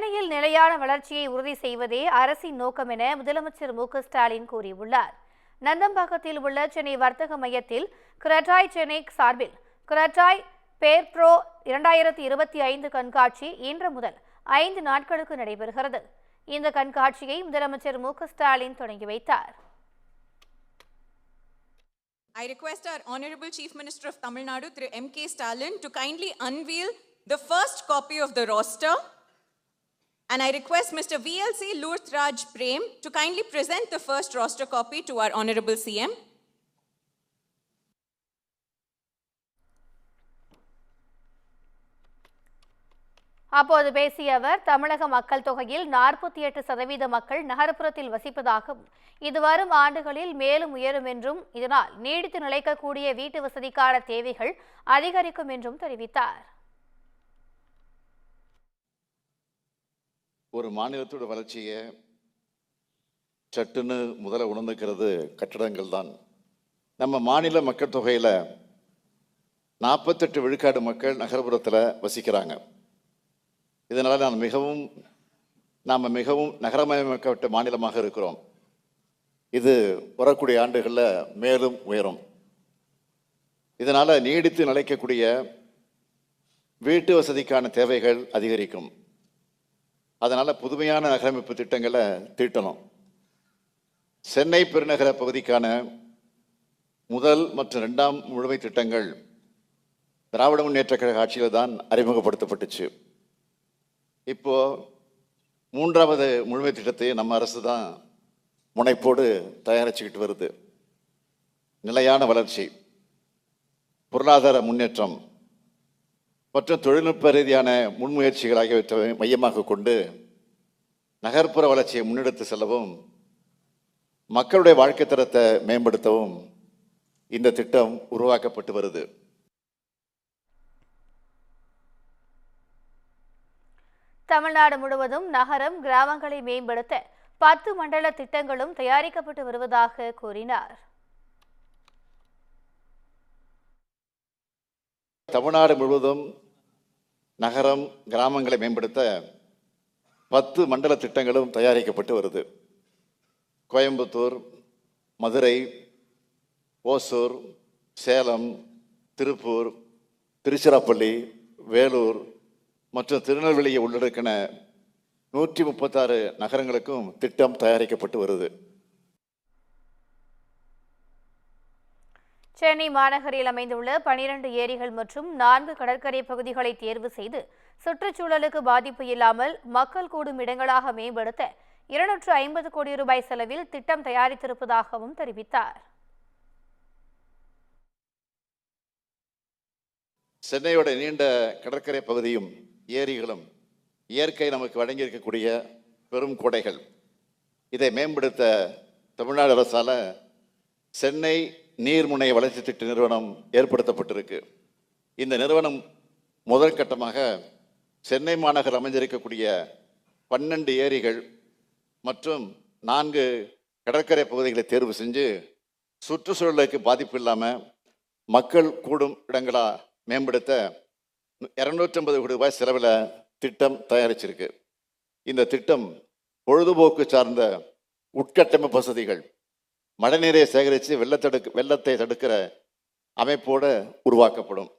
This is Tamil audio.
சென்னையில் நிலையான வளர்ச்சியை உறுதி செய்வதே அரசின் நோக்கம் என முதலமைச்சர் மு.க.ஸ்டாலின் கூறியுள்ளார். நந்தம்பாக்கத்தில் உள்ள சென்னை வர்த்தக மையத்தில் கிரட்டாய் சென்னை சார்பில் கிரட்டாய் பேர்ப்ரோ 2025 கண்காட்சி இன்று முதல் 5 நாட்களுக்கு நடைபெறுகிறது. இந்த கண்காட்சியை முதலமைச்சர் மு.க.ஸ்டாலின் தொடங்கி வைத்தார். I request our Honorable Chief Minister of Tamil Nadu, through M.K. Stalin, to kindly unveil the first copy of the roster. And I request Mr. VLC Lurthraj Prem to kindly present the first roster copy to our Honorable CM. அப்போது பேசிய அவர், தமிழக மக்கள் தொகையில் 48% மக்கள் நகர்ப்புறத்தில் வசிப்பதாகவும், இது வரும் ஆண்டுகளில் மேலும் உயரும் என்றும், இதனால் நீடித்து நிலைக்கக்கூடிய வீட்டு வசதிக்கான தேவைகள் அதிகரிக்கும் என்றும் தெரிவித்தார். ஒரு மாநிலத்தோட வளர்ச்சியை சட்டுன்னு முதல்ல உணர்ந்துக்கிறது கட்டடங்கள் தான். நம்ம மாநில மக்கள் தொகையில் 48 விழுக்காடு மக்கள் நகர்ப்புறத்தில் வசிக்கிறாங்க. இதனால் நாம் மிகவும் நகரமயமாக்கப்பட்ட மாநிலமாக இருக்கிறோம். இது வரக்கூடிய ஆண்டுகளில் மேலும் உயரும். இதனால் நீடித்து நிலைக்கக்கூடிய வீட்டு வசதிக்கான தேவைகள் அதிகரிக்கும். அதனால் புதுமையான நகரமைப்பு திட்டங்களை தீட்டணும். சென்னை பெருநகர பகுதிக்கான முதல் மற்றும் 2ஆம் முழுமை திட்டங்கள் திராவிட முன்னேற்ற கழக ஆட்சியில் தான் அறிமுகப்படுத்தப்பட்டுச்சு. இப்போ 3ஆவது முழுமை திட்டத்தை நம்ம அரசு தான் முனைப்போடு தயாரிச்சுக்கிட்டு வருது. நிலையான வளர்ச்சி, பொருளாதார முன்னேற்றம் மற்றும் தொழில்நுட்ப ரீதியான முன்முயற்சிகள் ஆகியவற்றை மையமாக கொண்டு நகர்ப்புற வளர்ச்சியை முன்னெடுத்து செல்லவும், மக்களுடைய வாழ்க்கை தரத்தை மேம்படுத்தவும் இந்த திட்டம் உருவாக்கப்பட்டு வருது. தமிழ்நாடு முழுவதும் நகரம், கிராமங்களை மேம்படுத்த 10 மண்டல திட்டங்களும் தயாரிக்கப்பட்டு வருவதாக கூறினார். தமிழ்நாடு முழுவதும் நகரம், கிராமங்களை மேம்படுத்த 10 மண்டல திட்டங்களும் தயாரிக்கப்பட்டு வருது. கோயம்புத்தூர், மதுரை, ஓசூர், சேலம், திருப்பூர், திருச்சிராப்பள்ளி, வேலூர் மற்றும் திருநெல்வேலியை உள்ளடக்கின 136 நகரங்களுக்கும் திட்டம் தயாரிக்கப்பட்டு வருது. சென்னை மாநகரில் அமைந்துள்ள 12 ஏரிகள் மற்றும் 4 கடற்கரை பகுதிகளை தேர்வு செய்து சுற்றுச்சூழலுக்கு பாதிப்பு இல்லாமல் மக்கள் கூடும் இடங்களாக மேம்படுத்த 250 கோடி ரூபாய் செலவில் திட்டம் தயாரித்திருப்பதாகவும் தெரிவித்தார். சென்னையோட நீண்ட கடற்கரை பகுதியும் ஏரிகளும் இயற்கை நமக்கு வழங்கியிருக்கக்கூடிய பெரும் கொடைகள். இதை மேம்படுத்த தமிழ்நாடு அரசால் சென்னை நீர்முனை வளர்ச்சி திட்ட நிறுவனம் ஏற்படுத்தப்பட்டிருக்கு. இந்த நிறுவனம் முதல் கட்டமாக சென்னை மாநகர் அமைஞ்சிருக்கக்கூடிய 12 ஏரிகள் மற்றும் 4 கடற்கரை பகுதிகளை தேர்வு செஞ்சு சுற்றுச்சூழலுக்கு பாதிப்பு இல்லாமல் மக்கள் கூடும் இடங்களா மேம்படுத்த 250 கோடி ரூபாய் செலவில் திட்டம் தயாரிச்சிருக்கு. இந்த திட்டம் பொழுதுபோக்கு சார்ந்த உட்கட்டமைப்பு வசதிகள், மழைநீரை சேகரித்து வெள்ளத்தை தடுக்கிற அமைப்போடு உருவாக்கப்படும்.